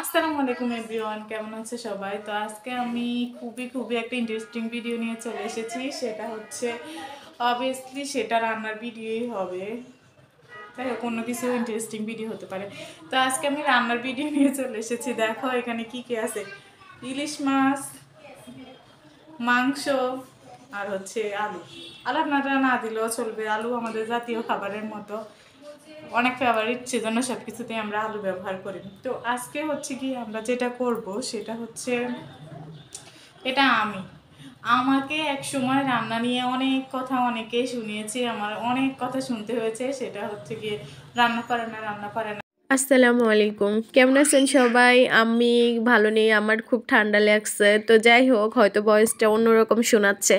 আসসালামু আলাইকুম এভরিওয়ান, কেমন আছে সবাই? তো আজকে আমি খুবই একটা ইন্টারেস্টিং ভিডিও নিয়ে চলে এসেছি। সেটা হচ্ছে অবভিয়াসলি সেটা রান্নার ভিডিওই হবে, তাই হোক অন্য কিছু ইন্টারেস্টিং ভিডিও হতে পারে। তো আজকে আমি রান্নার ভিডিও নিয়ে চলে এসেছি। দেখো এখানে কি কি আছে, ইলিশ মাছ, মাংস আর হচ্ছে আলু। আলু আপনারা না দিলেও চলবে, আলু আমাদের জাতীয় খাবারের মতো অনেক ফেভারিট, সেজন্য সব কিছুতেই আমরা আলু ব্যবহার করি। তো আজকে হচ্ছে কি আমরা যেটা করব সেটা হচ্ছে, এটা আমাকে এক সময় রান্না নিয়ে অনেক কথা অনেকে শুনিয়েছে, আমার অনেক কথা শুনতে হয়েছে। সেটা হচ্ছে গিয়ে রান্না পারে না, রান্না পারে না। আসসালামু আলাইকুম, কেমন আছেন সবাই? আমি ভালো নেই, আমার খুব ঠান্ডা লাগছে। তো যাই হোক, হয়তো ভয়েসটা অন্যরকম শোনাচ্ছে।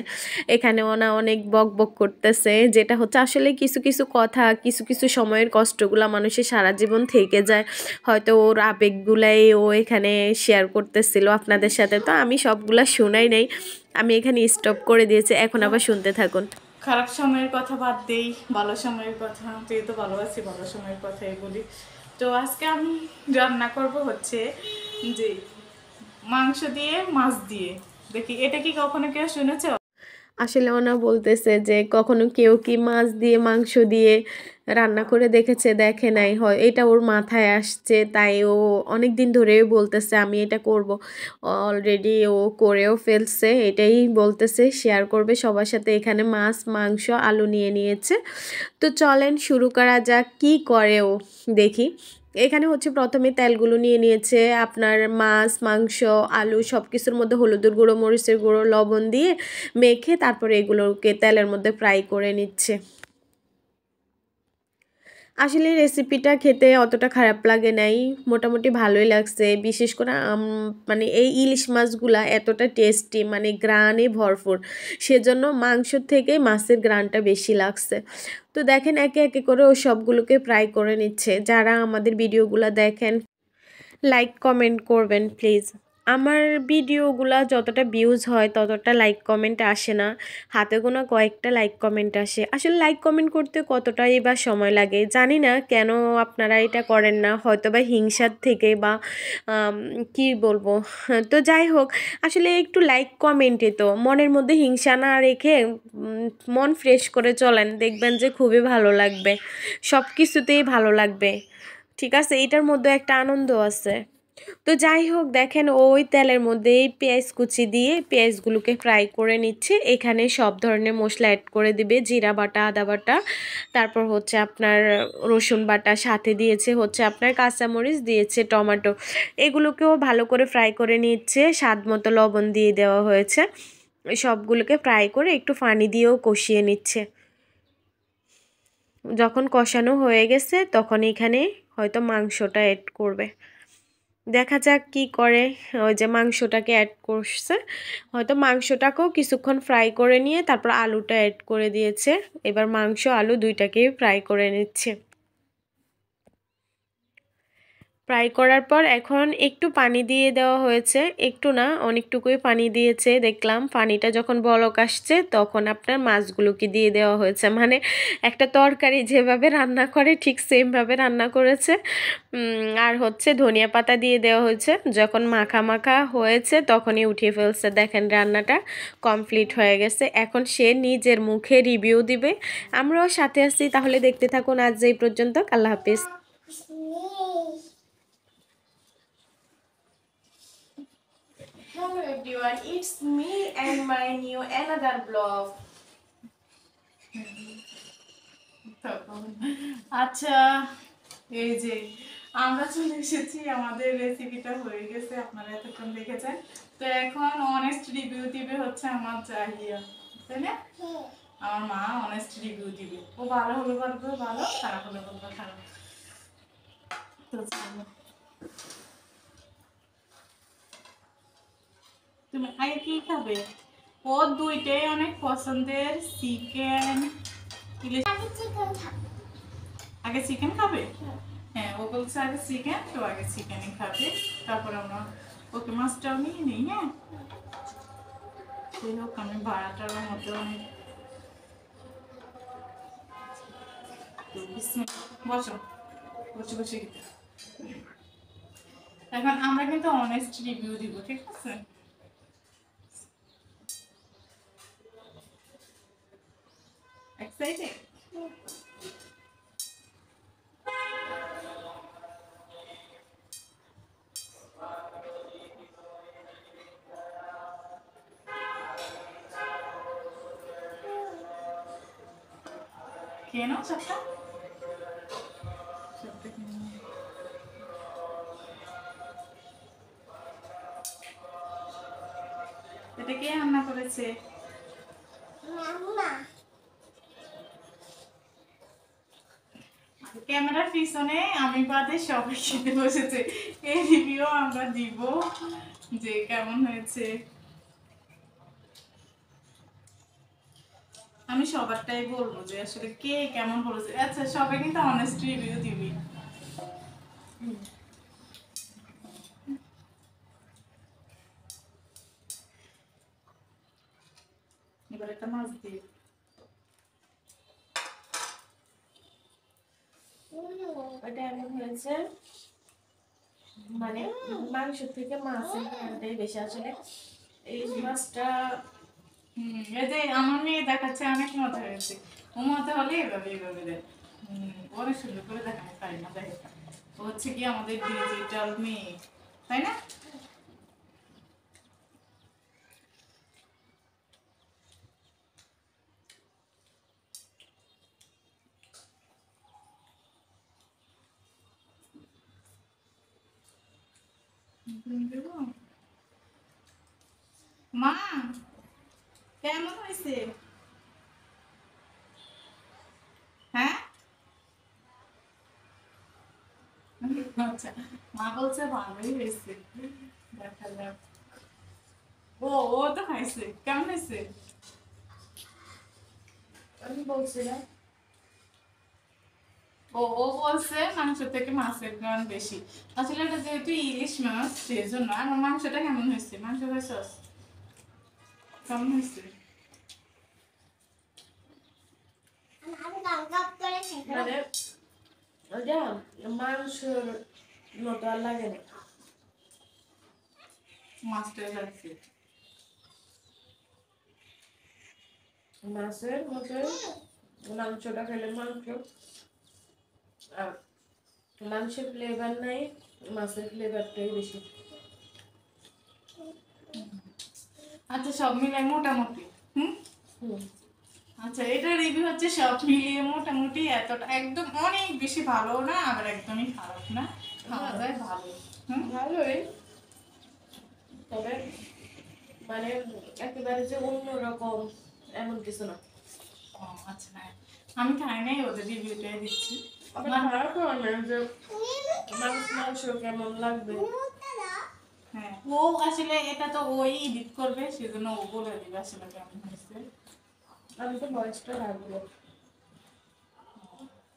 এখানে ওনা অনেক বক বক করতেছে, যেটা হচ্ছে আসলে কিছু কিছু কথা, কিছু কিছু সময়ের কষ্টগুলা মানুষের সারা জীবন থেকে যায়। হয়তো ওর আবেগগুলাই ও এখানে শেয়ার করতেছিল আপনাদের সাথে। তো আমি সবগুলা শোনাই নাই, আমি এখানে স্টপ করে দিয়েছি। এখন আবার শুনতে থাকুন। খারাপ সময়ের কথা বাদ দেই, ভালো সময়ের কথা, যেহেতু ভালো আছি ভালো সময়ের কথাই বলি। তো আজকে আমি রান্না করব হচ্ছে যে মাংস দিয়ে মাছ দিয়ে। দেখি এটা কি কখনো কেউ শুনেছো? আসলে ওনা বলতেছে যে কখনো কেউ কি মাছ দিয়ে মাংস দিয়ে রান্না করে দেখেছে, দেখে নাই, হয় এটা ওর মাথায় আসছে, তাই ও অনেক দিন ধরেই বলতেছে আমি এটা করব। অলরেডি ও করেও ফেলছে, এটাই বলতেছে শেয়ার করবে সবার সাথে। এখানে মাছ, মাংস, আলু নিয়ে নিয়েছে। তো চলেন শুরু করা যাক, কি করে ও দেখি। এখানে হচ্ছে প্রথমে তেলগুলো নিয়ে নিয়েছে, আপনার মাছ, মাংস, আলু সব কিছুর মধ্যে হলুদের গুঁড়ো, মরিচের গুঁড়ো, লবণ দিয়ে মেখে তারপরে এগুলোকে তেলের মধ্যে ফ্রাই করে নিচ্ছে। আসলে রেসিপিটা খেতে অতটা খারাপ লাগে নাই, মোটামুটি ভালোই লাগছে। বিশেষ করে মানে এই ইলিশ মাছগুলা এতটা টেস্টি, মানে গ্রানে ভরপুর, সেজন্য মাংসর থেকে মাছের গ্রানটা বেশি লাগছে। তো দেখেন একে একে করে ও সবগুলোকে ফ্রাই করে নিচ্ছে। যারা আমাদের ভিডিওগুলো দেখেন, লাইক কমেন্ট করবেন প্লিজ। আমার ভিডিওগুলা যতটা ভিউজ হয় ততটা লাইক কমেন্ট আসে না, হাতে গোনা কয়েকটা লাইক কমেন্ট আসে। আসলে লাইক কমেন্ট করতে কতটাই বা সময় লাগে জানি না, কেন আপনারা এটা করেন না, হয়তো বা হিংসার থেকে বা কি বলবো। তো যাই হোক, আসলে একটু লাইক কমেন্টে তো মনের মধ্যে হিংসা না রেখে মন ফ্রেশ করে চলেন, দেখবেন যে খুবই ভালো লাগবে, সব কিছুতেই ভালো লাগবে। ঠিক আছে, এটার মধ্যে একটা আনন্দ আছে। তো যাই হোক, দেখেন ওই তেলের মধ্যেই পেঁয়াজ কুচি দিয়ে পেঁয়াজগুলোকে ফ্রাই করে নিচ্ছে। এখানে সব ধরনের মশলা অ্যাড করে দিবে, জিরা বাটা, আদা বাটা, তারপর হচ্ছে আপনার রসুন বাটা, সাথে দিয়েছে হচ্ছে আপনার কাঁচামরিচ, দিয়েছে টমেটো। এগুলোকেও ভালো করে ফ্রাই করে নিচ্ছে, স্বাদ মতো লবণ দিয়ে দেওয়া হয়েছে। সবগুলোকে ফ্রাই করে একটু পানি দিয়েও কষিয়ে নিচ্ছে। যখন কষানো হয়ে গেছে তখন এখানে হয়তো মাংসটা অ্যাড করবে, দেখা যাক কি করে। ওই যে মাংসটাকে অ্যাড করছে, হয়তো মাংসটাকেও কিছুক্ষণ ফ্রাই করে নিয়ে তারপর আলুটা অ্যাড করে দিয়েছে। এবার মাংস আলু দুইটাকেই ফ্রাই করে নিচ্ছে। ফ্রাই করার পর এখন একটু পানি দিয়ে দেওয়া হয়েছে, একটু না অনেকটুকুই পানি দিয়েছে। দেখলাম পানিটা যখন বলক আসছে তখন আপনার মাছগুলোকে দিয়ে দেওয়া হয়েছে, মানে একটা তরকারি যেভাবে রান্না করে ঠিক সেমভাবে রান্না করেছে। আর হচ্ছে ধনিয়া পাতা দিয়ে দেওয়া হয়েছে। যখন মাখা মাখা হয়েছে তখনই উঠিয়ে ফেলছে। দেখেন রান্নাটা কমপ্লিট হয়ে গেছে, এখন সে নিজের মুখে রিভিউ দিবে, আমরাও সাথে আছি। তাহলে দেখতে থাকুন, আজ এই পর্যন্ত, আল্লাহ হাফিজ। Hello everyone, it's me and my new another vlog. আচ্ছা, এই যে আমরা চলে এসেছি, আমাদের রেসিপিটা হয়ে গেছে, আপনারা এতক্ষণ দেখেছেন। তো এখন অনেস্ট রিভিউ দিবে হচ্ছে আমার জাহিয়া, তাই না? আমার মা অনেস্ট রিভিউ দিবে, ও ভালো হলে বলবে ভালো, খারাপ হলে বলবে খারাপ। তো চলো, তুমি আগে কি খাবে? ও দুইটাই অনেক পছন্দের, চিকেন, ইলিশ। আগে চিকেন খাবে? হ্যাঁ, ও বলছে আগে চিকেন, তো আগে চিকেনই খাবে, তারপর আমরা ওকে মাছটাও নিয়ে নিই। হ্যাঁ, সেই হোক, আমি ভাড়াটার মধ্যে অনেক বসো, বসে বসে খেতে। এখন আমরা কিন্তু অনেস্ট রিভিউ দিব, ঠিক আছে? এক্সাইটেড? খেয়ে নাও সবটা। সবটা খেয়ে নাও। এটা কে রান্না করেছে? ক্যামেরার পিছনে আমি বাদে সবাই খেতে বসেছে। এই রিভিউ আমরা দিব যে কেমন হয়েছে। আমি সবারটাই বলবো যে আসলে কে কেমন বলেছে। আচ্ছা, সবাই কিন্তু অনেস্ট রিভিউ দিবি। এবার একটা মাছ দিই। ওটা এমন হয়েছে মানে মাংস থেকে মাছের ঘ্রাণটাই বেশি আসলে। এই মাছটা এই যে আমার মেয়ে দেখাচ্ছে অনেক মজা হয়েছে। ও মজা হলে এভাবে এভাবে দেয়। অনেক সুন্দর করে দেখানো পারি না, যাই হোক। ও হচ্ছে কি আমাদের ডিজিটাল মেয়ে, তাই না? মা কেমন হয়েছে? হ্যাঁ, আচ্ছা, মা বলছে ভালোই হয়েছে। দেখা যাক। ও ও তো খাইছে, কেমন হয়েছে? আমি বলছিলাম ও বলছে মাংস থেকে মাছের গ্রান বেশি। আসলে এটা যেহেতু ইলিশ মাছ সেই জন্য। আমার মাংসটা কেমন হয়েছে? মাংস খাইছস? কেমন হয়েছে? মানে ওটা মাংসের মতো আর লাগে না। মাছটা লাগছে। মাছের মতো মাংসটা খেলে মাংস আর মাংসের ফ্লেভার নাই, মাছের ফ্লেভারটাই বেশি। আচ্ছা, সব মিলাই মোটামুটি। হুম। হুম। আচ্ছা, এটা রিভিউ হচ্ছে সব মিলিয়ে মোটামুটি এতটা, একদম অনেক বেশি ভালো না আবার একদমই খারাপ না, খাওয়া যায় ভালো। ভালোই, তবে মানে একেবারে যে অন্যরকম এমন কিছু না। ও আচ্ছা, হ্যাঁ, আমি খাই নাই, ওদের রিভিউটাই দিচ্ছি। আবার খারাপও না যে মাংস কেমন লাগবে। হ্যাঁ, ও আসলে এটা তো ওই এডিট করবে, সেজন্য ও বলে দিবে আসলে কেমন হয়েছে। আমি তো ভয়েসটা রাখবো।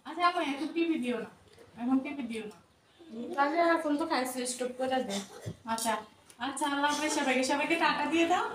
আচ্ছা, এখন এখন টিভি দিও না, এখন টিভি দিও না। তাহলে এখন তো খাইছি, স্টপ করে দে। আচ্ছা আচ্ছা, আল্লাহ হাফেজ সবাইকে, সবাইকে টাটা দিয়ে দাও।